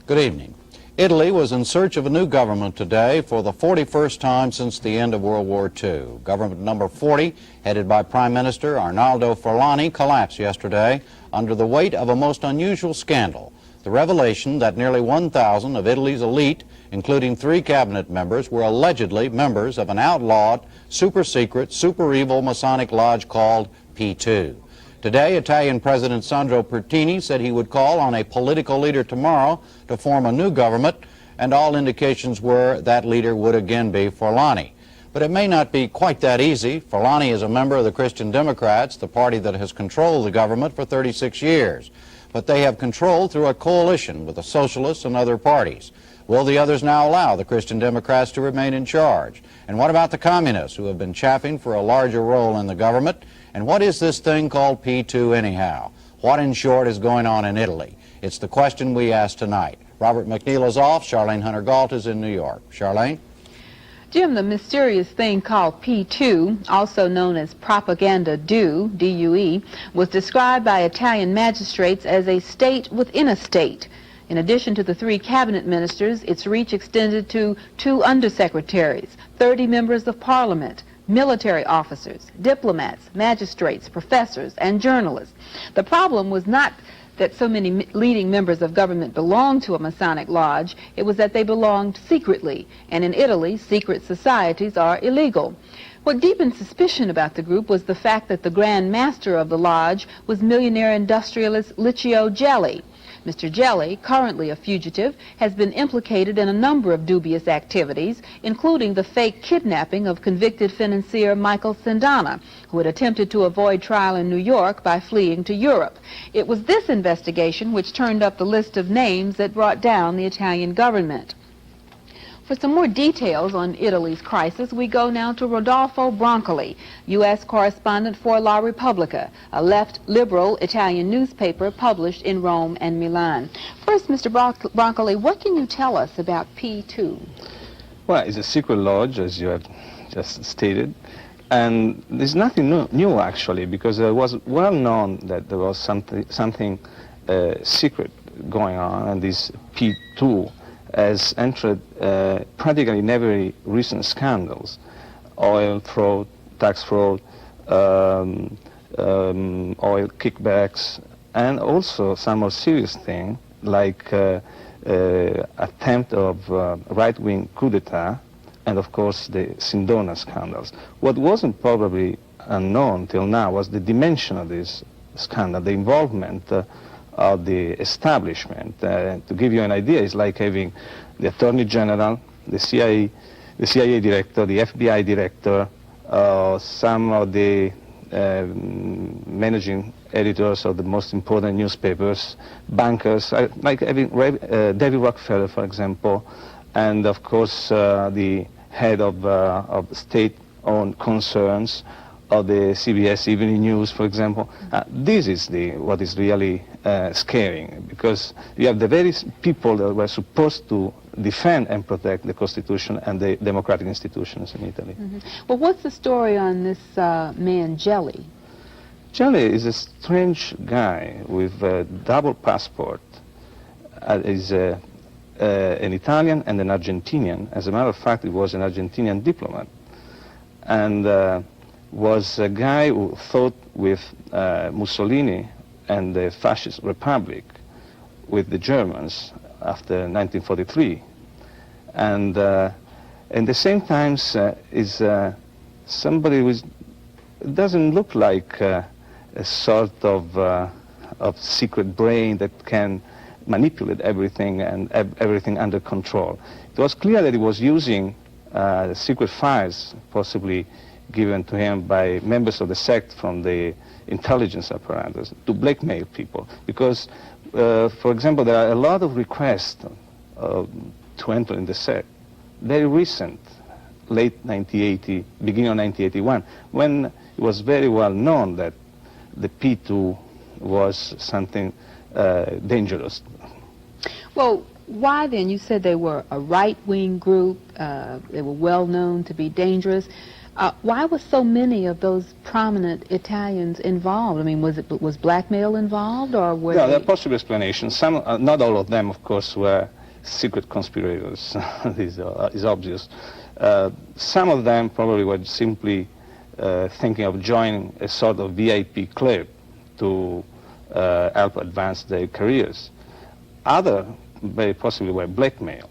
Good evening. Italy was in search of a new government today for the 41st time since the end of World War II. Government number 40, headed by Prime Minister Arnaldo Forlani, collapsed yesterday under the weight of a most unusual scandal. The revelation that nearly 1,000 of Italy's elite, including 3 cabinet members, were allegedly members of an outlawed, super-secret, super-evil Masonic lodge called P2. Today, Italian President Sandro Pertini said he would call on a political leader tomorrow to form a new government, and all indications were that leader would again be Forlani. But it may not be quite that easy. Forlani is a member of the Christian Democrats, the party that has controlled the government for 36 years. But they have control through a coalition with the socialists and other parties. Will the others now allow the Christian Democrats to remain in charge? And what about the communists who have been chaffing for a larger role in the government? And what is this thing called P2 anyhow? What, in short, is going on in Italy? It's the question we ask tonight. Robert McNeil is off. Charlene Hunter-Galt is in New York. Charlene? Jim, the mysterious thing called P2, also known as propaganda due, D-U-E, was described by Italian magistrates as a state within a state. In addition to the 3 cabinet ministers, its reach extended to 2 undersecretaries, 30 members of parliament, military officers, diplomats, magistrates, professors, and journalists. The problem was not that so many leading members of government belonged to a Masonic lodge. It was that they belonged secretly, and in Italy, secret societies are illegal. What deepened suspicion about the group was the fact that the Grand Master of the lodge was millionaire industrialist Licio Gelli. Mr. Gelli, currently a fugitive, has been implicated in a number of dubious activities, including the fake kidnapping of convicted financier Michael Sindana, who had attempted to avoid trial in New York by fleeing to Europe. It was this investigation which turned up the list of names that brought down the Italian government. For some more details on Italy's crisis, we go now to Rodolfo Broncoli, U.S. correspondent for La Repubblica, a left liberal Italian newspaper published in Rome and Milan. First, Mr. Broncoli, what can you tell us about P2? Well, it's a secret lodge, as you have just stated, and there's nothing new actually, because it was well known that there was something secret going on, and this P2 has entered practically in every recent scandals: oil fraud, tax fraud, oil kickbacks, and also some more serious thing like attempt of right-wing coup d'etat, and of course the Sindona scandals. What wasn't probably unknown till now was the dimension of this scandal, the involvement of the establishment. To give you an idea, it's like having the Attorney General, the CIA director, the FBI director, some of the managing editors of the most important newspapers, bankers, like having David Rockefeller, for example, and of course the head of state-owned concerns, of the CBS Evening News, for example. This is what is really scaring, because you have the very people that were supposed to defend and protect the Constitution and the democratic institutions in Italy. Mm-hmm. Well, what's the story on this man, Gelli? Gelli is a strange guy with a double passport. He's an Italian and an Argentinian. As a matter of fact, he was an Argentinian diplomat, and was a guy who fought with Mussolini and the fascist republic with the Germans after 1943, and at the same time is somebody who doesn't look like a sort of secret brain that can manipulate everything and have everything under control. It was clear that he was using secret files, possibly given to him by members of the sect from the intelligence apparatus, to blackmail people. Because, for example, there are a lot of requests to enter in the sect, very recent, late 1980, beginning of 1981, when it was very well known that the P2 was something dangerous. Well, why then? You said they were a right-wing group, they were well known to be dangerous. Why were so many of those prominent Italians involved? I mean, was blackmail involved, or were there are possible explanations. Some, not all of them, of course, were secret conspirators is obvious. Some of them probably were simply thinking of joining a sort of VIP club to help advance their careers. Other very possibly were blackmail.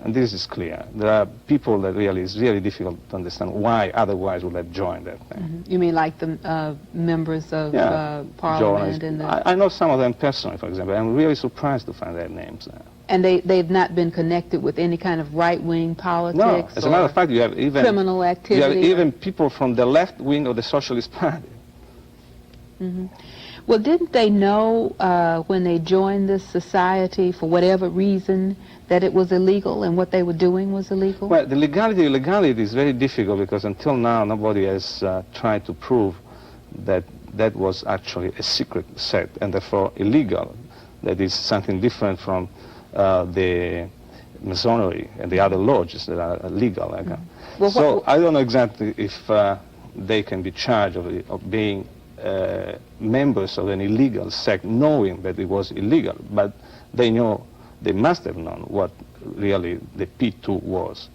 And this is clear. There are people that really is really difficult to understand why otherwise would have joined that thing. Mm-hmm. You mean like the members of Parliament? And I know some of them personally, for example. I'm really surprised to find their names there. And they've not been connected with any kind of right-wing politics? No, as a matter of fact, you have even criminal activity? You have even people from the left wing of the Socialist Party. Mm-hmm. Well, didn't they know when they joined this society, for whatever reason, that it was illegal and what they were doing was illegal? Well, the legality is very difficult because until now nobody has tried to prove that that was actually a secret set and therefore illegal. That is something different from the Masonry and the other lodges that are legal. Mm-hmm. Well, so I don't know exactly if they can be charged of being members of an illegal sect knowing that it was illegal, but they must have known what really the P2 was.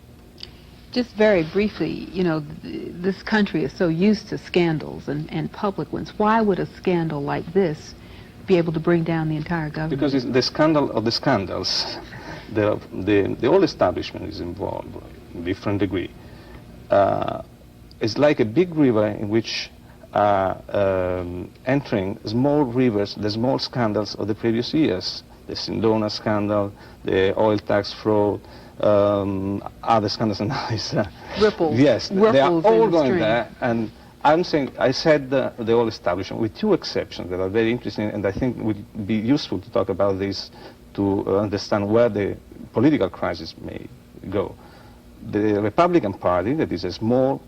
Just very briefly, you know, this country is so used to scandals and public ones. Why would a scandal like this be able to bring down the entire government? Because it's the scandal of the scandals. The whole establishment is involved in different degree. It's like a big river in which entering small rivers, the small scandals of the previous years. The Sindona scandal, the oil tax fraud, other scandals and others. Ripples. Yes, they are all going stream. there. And I'm saying, I said the whole establishment, with two exceptions that are very interesting, and I think would be useful to talk about this to understand where the political crisis may go. The Republican Party, that is a small,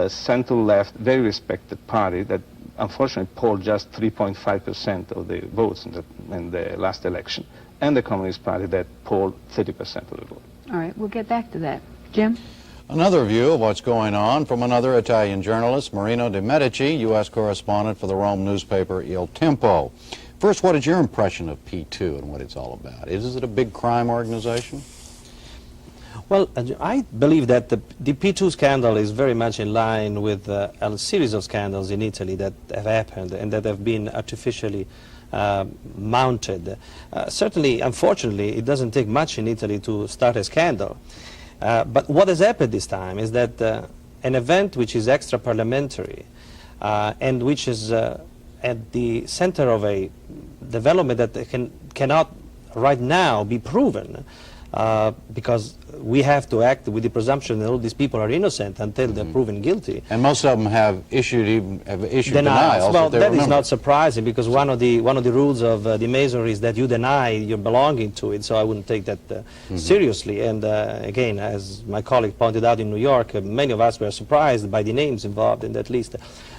center-left, very respected party that unfortunately polled just 3.5% of the votes in the last election, and the Communist Party that polled 30% of the vote. All right, we'll get back to that. Jim? Another view of what's going on from another Italian journalist, Marino de Medici, U.S. correspondent for the Rome newspaper Il Tempo. First, what is your impression of P2 and what it's all about? Is it a big crime organization? Well, I believe that the P2 scandal is very much in line with a series of scandals in Italy that have happened and that have been artificially mounted. Certainly, unfortunately, it doesn't take much in Italy to start a scandal. But what has happened this time is that an event which is extra-parliamentary and which is at the center of a development that cannot right now be proven, because we have to act with the presumption that all these people are innocent until they're proven guilty. And most of them have issued denials. Well, that is not surprising, because one of the rules of the Masonry is that you deny your belonging to it. So I wouldn't take that seriously. And again, as my colleague pointed out in New York, many of us were surprised by the names involved in that list.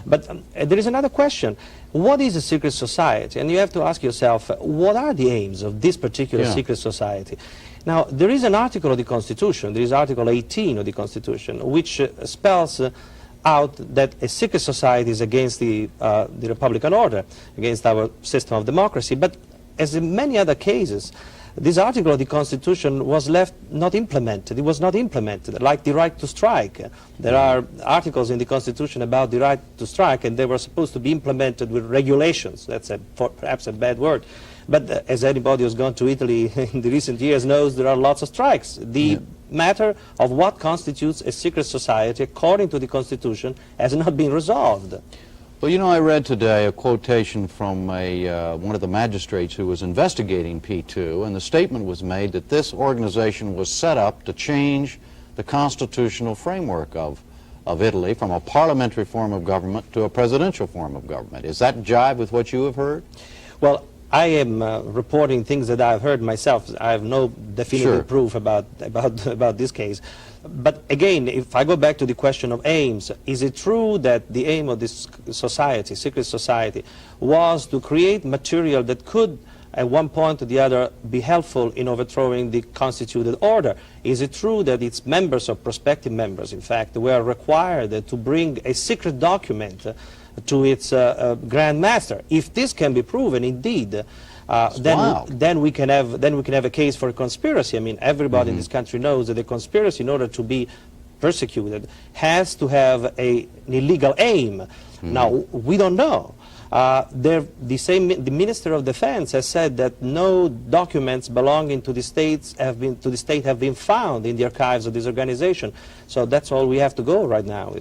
But there is another question. What is a secret society? And you have to ask yourself, what are the aims of this particular secret society? Now, there is an article of the Constitution, there is Article 18 of the Constitution, which spells out that a secret society is against the Republican order, against our system of democracy. But as in many other cases, this article of the Constitution was left not implemented. It was not implemented, like the right to strike. There are articles in the Constitution about the right to strike, and they were supposed to be implemented with regulations. That's perhaps a bad word. But as anybody who's gone to Italy in the recent years knows, there are lots of strikes. The matter of what constitutes a secret society, according to the Constitution, has not been resolved. Well, you know, I read today a quotation from one of the magistrates who was investigating P2, and the statement was made that this organization was set up to change the constitutional framework of Italy from a parliamentary form of government to a presidential form of government. Is that jive with what you have heard? Well, I am reporting things that I've heard myself. I have no definitive proof about this case. But again, if I go back to the question of aims, is it true that the aim of this society, secret society, was to create material that could, at one point or the other, be helpful in overthrowing the constituted order? Is it true that its members, or prospective members, in fact, were required to bring a secret document to its Grand Master? If this can be proven, indeed, then we can have a case for a conspiracy. I mean, everybody in this country knows that the conspiracy, in order to be persecuted, has to have an illegal aim. Now, we don't know. The Minister of Defense has said that no documents belonging to the state have been found in the archives of this organization. So that's all we have to go right now.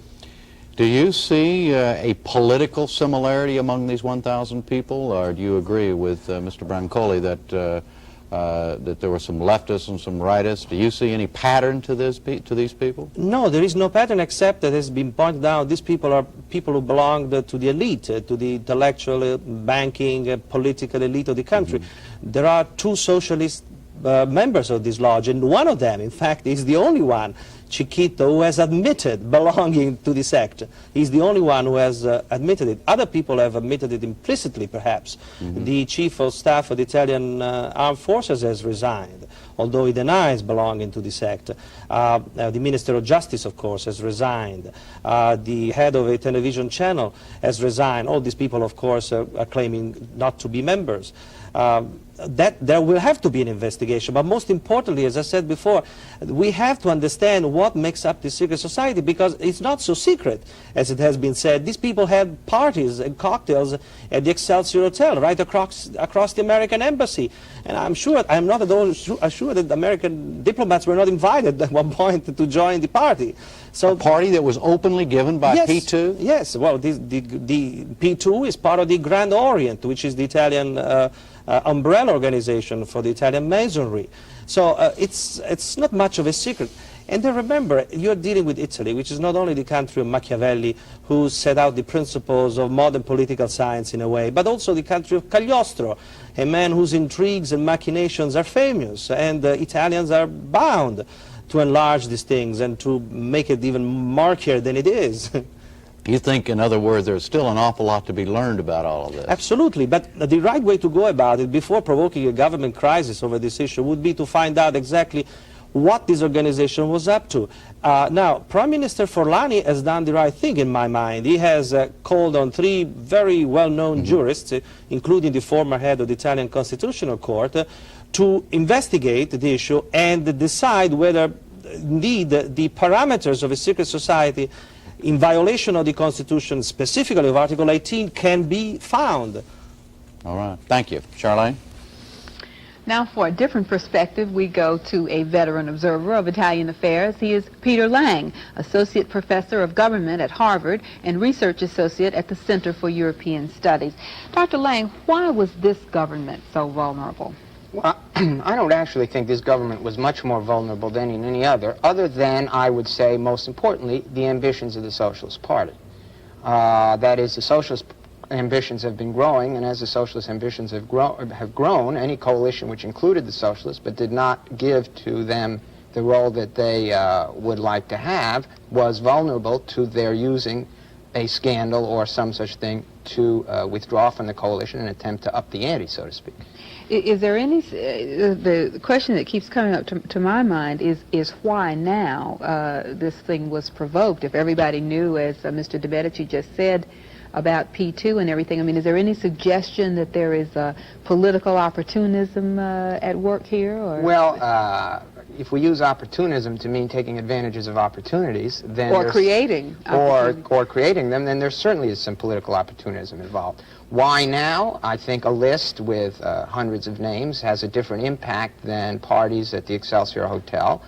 Do you see a political similarity among these 1,000 people, or do you agree with Mr. Brancoli that that there were some leftists and some rightists? Do you see any pattern to these people? No, there is no pattern, except that has been pointed out. These people are people who belong to the elite, to the intellectual, banking, political elite of the country. There are two socialist members of this lodge, and one of them, in fact, is the only one, Chiquito, who has admitted belonging to the sect. He's the only one who has admitted it. Other people have admitted it implicitly, perhaps. The chief of staff of the Italian armed forces has resigned, although he denies belonging to the sect. The Minister of Justice, of course, has resigned. The head of a television channel has resigned. All these people, of course, are claiming not to be members. That there will have to be an investigation, but most importantly, as I said before, we have to understand what makes up this secret society, because it's not so secret as it has been said. These people had parties and cocktails at the Excelsior Hotel right across the American embassy, and I'm not at all sure that the American diplomats were not invited at one point to join the party. So a party that was openly given by P2? Yes, well, the P2 is part of the Grand Orient, which is the Italian umbrella organization for the Italian Masonry. So it's not much of a secret. And then remember, you're dealing with Italy, which is not only the country of Machiavelli, who set out the principles of modern political science in a way, but also the country of Cagliostro, a man whose intrigues and machinations are famous, and Italians are bound to enlarge these things and to make it even murkier than it is. You think, in other words, there's still an awful lot to be learned about all of this? Absolutely, but the right way to go about it before provoking a government crisis over this issue would be to find out exactly what this organization was up to. Now, Prime Minister Forlani has done the right thing in my mind. He has called on three very well-known jurists, including the former head of the Italian Constitutional Court, to investigate the issue and decide whether indeed the parameters of a secret society in violation of the Constitution, specifically of Article 18, can be found. All right. Thank you. Charlene? Now, for a different perspective, we go to a veteran observer of Italian affairs. He is Peter Lang, Associate Professor of Government at Harvard and Research Associate at the Center for European Studies. Dr. Lang, why was this government so vulnerable? Well, I don't actually think this government was much more vulnerable than any other than, I would say, most importantly, the ambitions of the Socialist Party. That is, the Socialist ambitions have been growing, and as the Socialist ambitions have grown, any coalition which included the Socialists but did not give to them the role that they would like to have was vulnerable to their using a scandal or some such thing to withdraw from the coalition and attempt to up the ante, so to speak. Is there any, the question that keeps coming up to my mind is why now this thing was provoked? If everybody knew, as Mr. De Medici just said, about P2 and everything, I mean, is there any suggestion that there is political opportunism at work here? Or? Well, if we use opportunism to mean taking advantages of opportunities, then or creating them, then there certainly is some political opportunism involved. Why now? I think a list with hundreds of names has a different impact than parties at the Excelsior Hotel.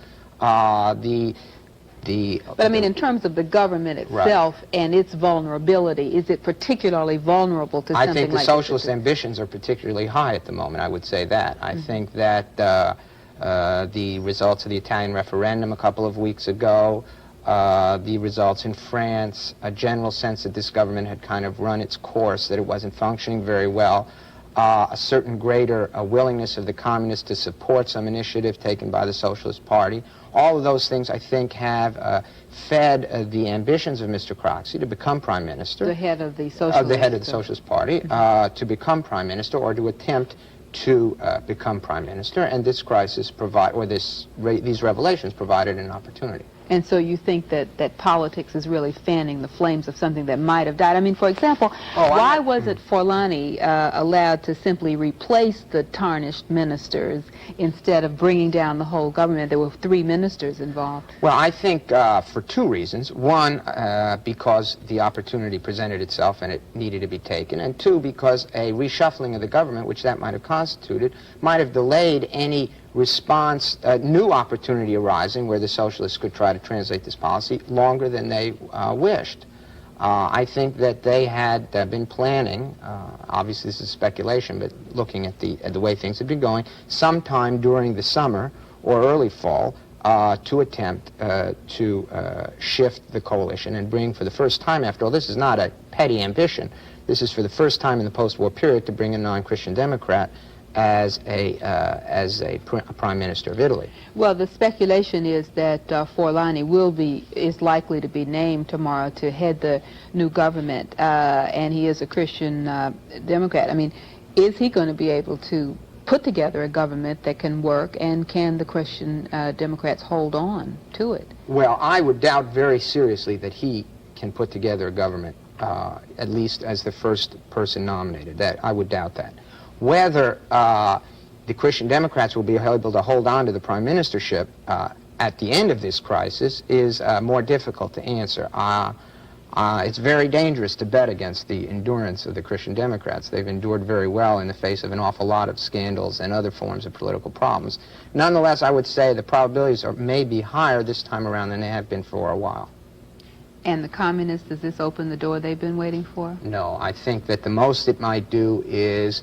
But I mean, in terms of the government itself and its vulnerability, is it particularly vulnerable to something like this? I think the socialist ambitions are particularly high at the moment, I would say that. I think that the results of the Italian referendum a couple of weeks ago, the results in France, a general sense that this government had kind of run its course, that it wasn't functioning very well, a certain greater willingness of the communists to support some initiative taken by the Socialist Party. All of those things, I think, have fed the ambitions of Mr. Craxi to become Prime Minister. The head of the Socialist Party, to become Prime Minister or to attempt to become Prime Minister. And this crisis these revelations provided an opportunity. And so you think that politics is really fanning the flames of something that might have died. I mean, for example, why wasn't Forlani allowed to simply replace the tarnished ministers instead of bringing down the whole government? There were 3 ministers involved. Well, I think for 2 reasons. One, because the opportunity presented itself and it needed to be taken. And 2, because a reshuffling of the government, which that might have constituted, might have delayed any response, new opportunity arising where the socialists could try to translate this policy longer than they wished. I think that they had been planning, obviously this is speculation, but looking at the way things had been going, sometime during the summer or early fall to attempt to shift the coalition and bring, for the first time, after all, this is not a petty ambition, this is for the first time in the post-war period to bring a non-Christian Democrat as a prime minister of Italy. Well, the speculation is that Forlani is likely to be named tomorrow to head the new government, and he is a Christian Democrat. I mean, is he going to be able to put together a government that can work, and can the Christian Democrats hold on to it? Well, I would doubt very seriously that he can put together a government, at least as the first person nominated. That I would doubt that. Whether the Christian Democrats will be able to hold on to the prime ministership at the end of this crisis is more difficult to answer. It's very dangerous to bet against the endurance of the Christian Democrats. They've endured very well in the face of an awful lot of scandals and other forms of political problems. Nonetheless, I would say the probabilities may be higher this time around than they have been for a while. And the communists, does this open the door they've been waiting for? No, I think that the most it might do is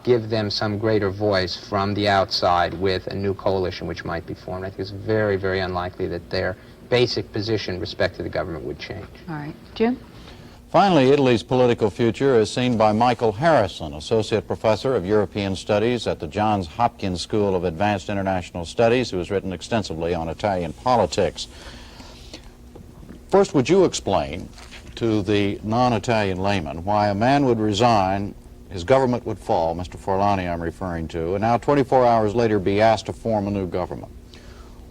give them some greater voice from the outside with a new coalition which might be formed. I think it's very, very unlikely that their basic position with respect to the government would change. All right. Jim? Finally, Italy's political future is seen by Michael Harrison, Associate Professor of European Studies at the Johns Hopkins School of Advanced International Studies, who has written extensively on Italian politics. First, would you explain to the non-Italian layman why a man would resign, his government would fall, Mr. Forlani I'm referring to, and now 24 hours later be asked to form a new government?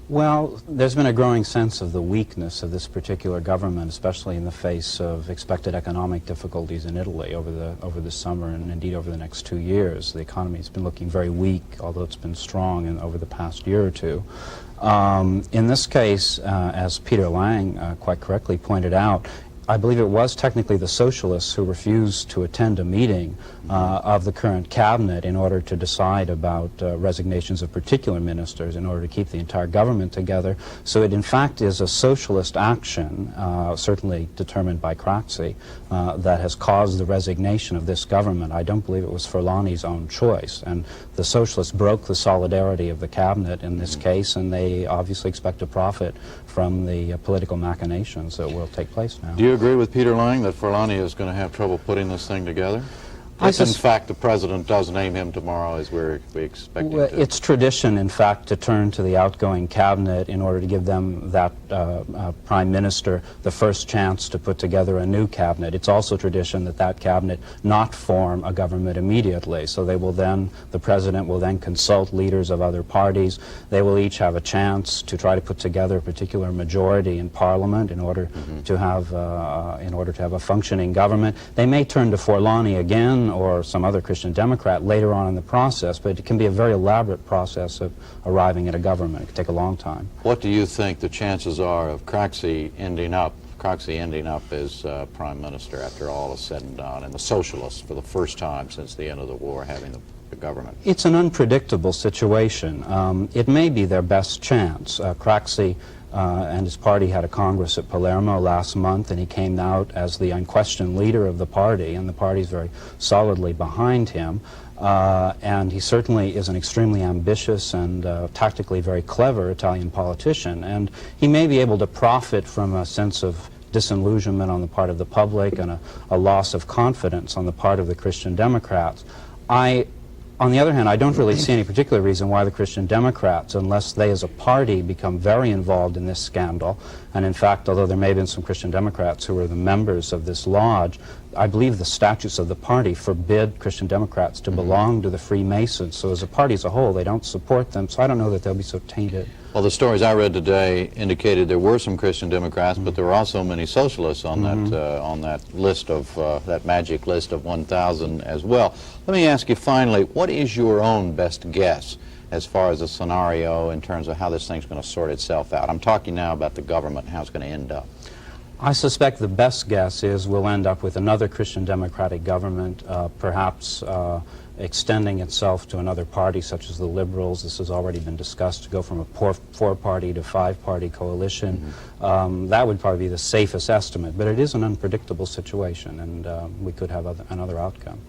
Well, there's been a growing sense of the weakness of this particular government, especially in the face of expected economic difficulties in Italy over the summer and indeed over the next 2 years. The economy has been looking very weak, although it's been strong over the past year or two. In this case, as Peter Lang quite correctly pointed out, I believe it was technically the socialists who refused to attend a meeting of the current cabinet in order to decide about resignations of particular ministers in order to keep the entire government together. So it in fact is a socialist action, certainly determined by Craxi, that has caused the resignation of this government. I don't believe it was Forlani's own choice. And the socialists broke the solidarity of the cabinet in this case, and they obviously expect to profit from the political machinations that will take place now. Do you agree with Peter Lang that Forlani is going to have trouble putting this thing together? If in fact the president does name him tomorrow as we expect him to. It's tradition, in fact, to turn to the outgoing cabinet in order to give them that prime minister the first chance to put together a new cabinet. It's also tradition that that cabinet not form a government immediately. So they will then, the president will then consult leaders of other parties. They will each have a chance to try to put together a particular majority in parliament in order to have a functioning government. They may turn to Forlani again or some other Christian Democrat later on in the process, but it can be a very elaborate process of arriving at a government. It could take a long time. What do you think the chances are of Craxi ending up as prime minister after all is said and done, and the socialists for the first time since the end of the war having the government? It's an unpredictable situation. It may be their best chance. Craxi and his party had a congress at Palermo last month, and he came out as the unquestioned leader of the party, and the party's very solidly behind him. And he certainly is an extremely ambitious and tactically very clever Italian politician, and he may be able to profit from a sense of disillusionment on the part of the public and a loss of confidence on the part of the Christian Democrats. On the other hand, I don't really see any particular reason why the Christian Democrats, unless they as a party become very involved in this scandal, and in fact, although there may have been some Christian Democrats who were the members of this lodge, I believe the statutes of the party forbid Christian Democrats to belong to the Freemasons. So as a party as a whole, they don't support them, so I don't know that they'll be so tainted Well, the stories I read today indicated there were some Christian Democrats, but there were also many socialists on that list of that magic list of 1,000 as well. Let me ask you finally, what is your own best guess as far as a scenario in terms of how this thing's going to sort itself out? I'm talking now about the government and how it's going to end up. I suspect the best guess is we'll end up with another Christian Democratic government, perhaps extending itself to another party such as the Liberals. This has already been discussed, to go from a four-party to five-party coalition. That would probably be the safest estimate, but it is an unpredictable situation, and we could have another outcome.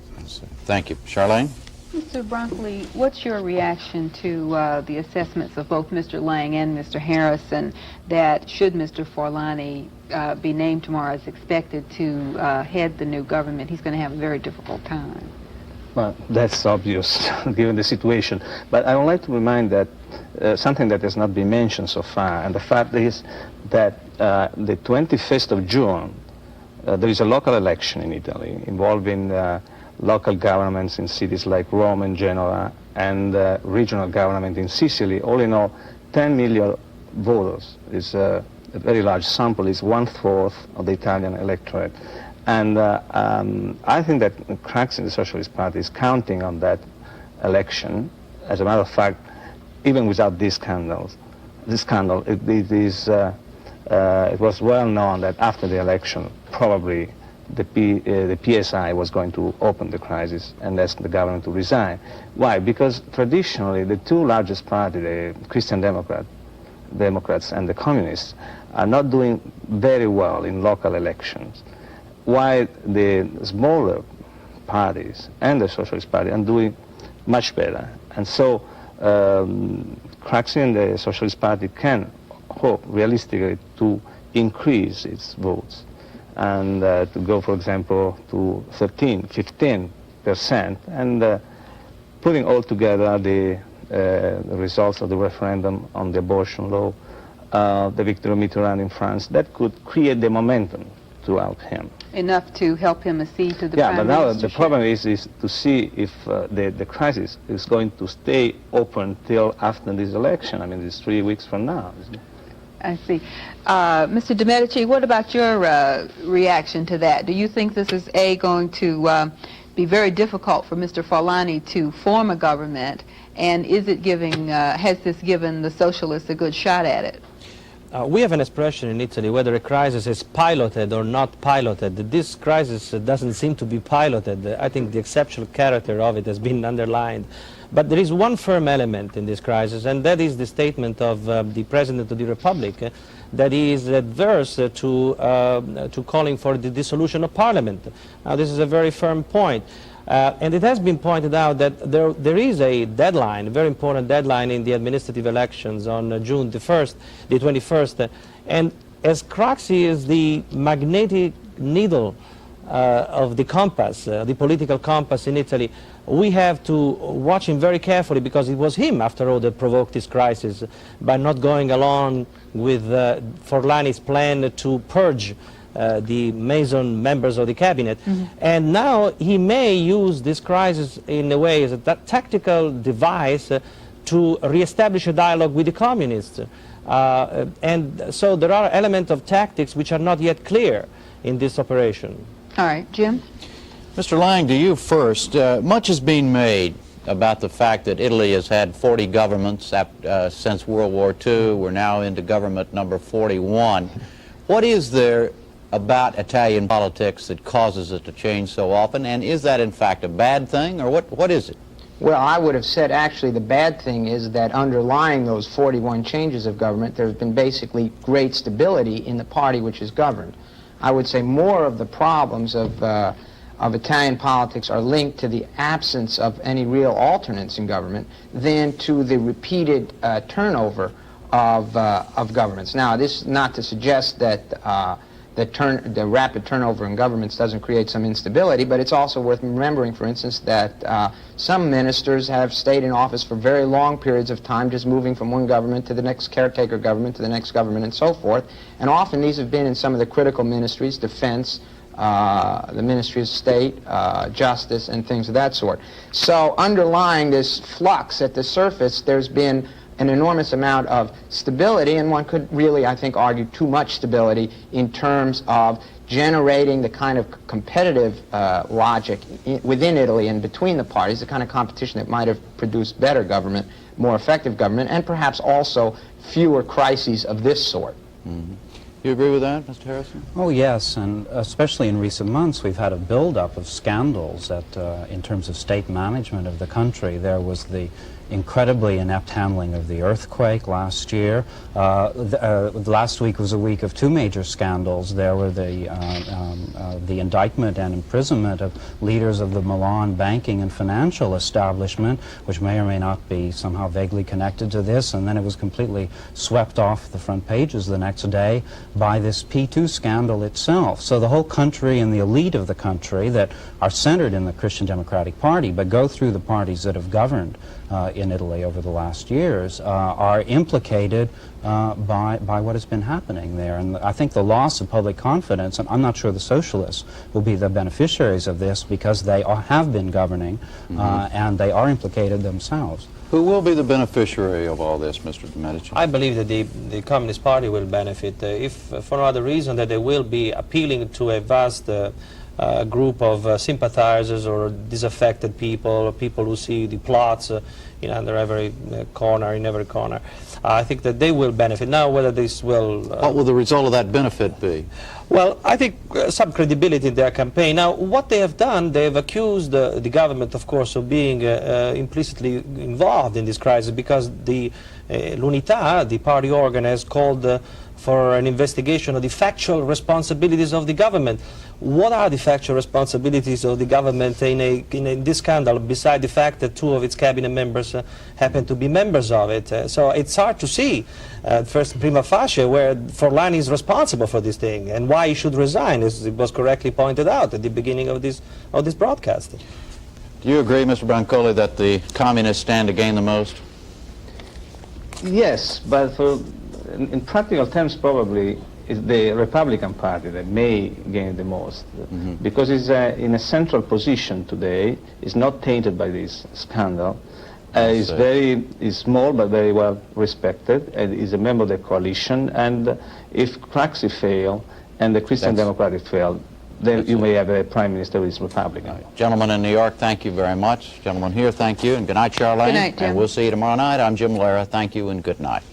Thank you. Charlene? Mr. Bronkley, what's your reaction to the assessments of both Mr. Lang and Mr. Harrison that should Mr. Forlani be named tomorrow as expected to head the new government, he's going to have a very difficult time? Well, that's obvious, given the situation. But I would like to remind that something that has not been mentioned so far, and the fact is that the 25th of June, there is a local election in Italy involving local governments in cities like Rome and Genoa, and regional government in Sicily. All in all, 10 million voters is a very large sample, is 1/4 of the Italian electorate. And I think that Craxi, the Socialist Party, is counting on that election. As a matter of fact, even without this scandal, it was well known that after the election, probably the PSI was going to open the crisis and ask the government to resign. Why? Because traditionally, the two largest parties, the Christian Democrats and the Communists, are not doing very well in local elections, while the smaller parties and the Socialist Party are doing much better. And so Craxi and the Socialist Party can hope realistically to increase its votes and to go, for example, to 15%, and putting all together the results of the referendum on the abortion law, the victory of Mitterrand in France, that could create the momentum throughout him. Enough to help him accede to the prime prime ministership. Yeah, but now the ministership. problem is to see if the crisis is going to stay open till after this election. I mean, it's 3 weeks from now, isn't it? I see. Mr. De Medici, what about your reaction to that? Do you think this is, A, going to be very difficult for Mr. Forlani to form a government, and is it giving, has this given the socialists a good shot at it? We have an expression in Italy, whether a crisis is piloted or not piloted. This crisis doesn't seem to be piloted. I think the exceptional character of it has been underlined. But there is one firm element in this crisis, and that is the statement of the President of the Republic that he is adverse to calling for the dissolution of Parliament. Now, this is a very firm point. And it has been pointed out that there is a deadline, a very important deadline in the administrative elections on June the 21st. And as Craxi is the magnetic needle of the compass, the political compass in Italy, we have to watch him very carefully, because it was him, after all, that provoked this crisis by not going along with Forlani's plan to purge the Mason members of the cabinet. And now he may use this crisis in a way as a tactical device to reestablish a dialogue with the communists. And so there are elements of tactics which are not yet clear in this operation. All right, Jim? Mr. Lang, to you first. Much has been made about the fact that Italy has had 40 governments since World War II. We're now into government number 41. What is there about Italian politics that causes it to change so often, and is that in fact a bad thing, or what is it? Well, I would have said actually the bad thing is that underlying those 41 changes of government, there's been basically great stability in the party which is governed. I would say more of the problems of Italian politics are linked to the absence of any real alternates in government than to the repeated turnover of governments. Now, this is not to suggest that the rapid turnover in governments doesn't create some instability, but it's also worth remembering, for instance, that some ministers have stayed in office for very long periods of time, just moving from one government to the next caretaker government to the next government and so forth. And often these have been in some of the critical ministries, defense, the Ministry of State, Justice, and things of that sort. So underlying this flux at the surface, there's been an enormous amount of stability, and one could really, I think, argue too much stability in terms of generating the kind of competitive logic within Italy and between the parties, the kind of competition that might have produced better government, more effective government, and perhaps also fewer crises of this sort. Mm-hmm. You agree with that, Mr. Harrison? Oh, yes, and especially in recent months, we've had a buildup of scandals that, in terms of state management of the country. There was the incredibly inept handling of the earthquake last year. Last week was a week of two major scandals. There were the indictment and imprisonment of leaders of the Milan banking and financial establishment, which may or may not be somehow vaguely connected to this, and then it was completely swept off the front pages the next day by this P2 scandal itself. So the whole country and the elite of the country that are centered in the Christian Democratic Party, but go through the parties that have governed in Italy over the last years, are implicated by what has been happening there. And I think the loss of public confidence, and I'm not sure the socialists will be the beneficiaries of this because they have been governing and they are implicated themselves. Who will be the beneficiary of all this, Mr. De Medici? I believe that the Communist Party will benefit, if for no other reason that they will be appealing to a vast group of sympathizers or disaffected people, or people who see the plots under every corner, in every corner. I think that they will benefit. Now, whether this will... what will the result of that benefit be? Well, I think some credibility in their campaign. Now, what they have done, they have accused the government, of course, of being implicitly involved in this crisis, because the l'Unità, the party organ, has called for an investigation of the factual responsibilities of the government. What are the factual responsibilities of the government in this scandal, beside the fact that two of its cabinet members happen to be members of it? So it's hard to see, first prima facie, where Forlani is responsible for this thing and why he should resign, as it was correctly pointed out at the beginning of this broadcast. Do you agree, Mr. Brancoli, that the communists stand to gain the most? Yes, but in practical terms, probably it's the Republican Party that may gain the most, because it's in a central position today. It's not tainted by this scandal. It's small but very well respected, and is a member of the coalition. And if Craxi fail and the Christian Democratic fail, then you may have a prime minister who is Republican. Right. Gentlemen in New York, thank you very much. Gentlemen here, thank you, and good night, Charlene. Good night, Jim. And we'll see you tomorrow night. I'm Jim Lehrer. Thank you and good night.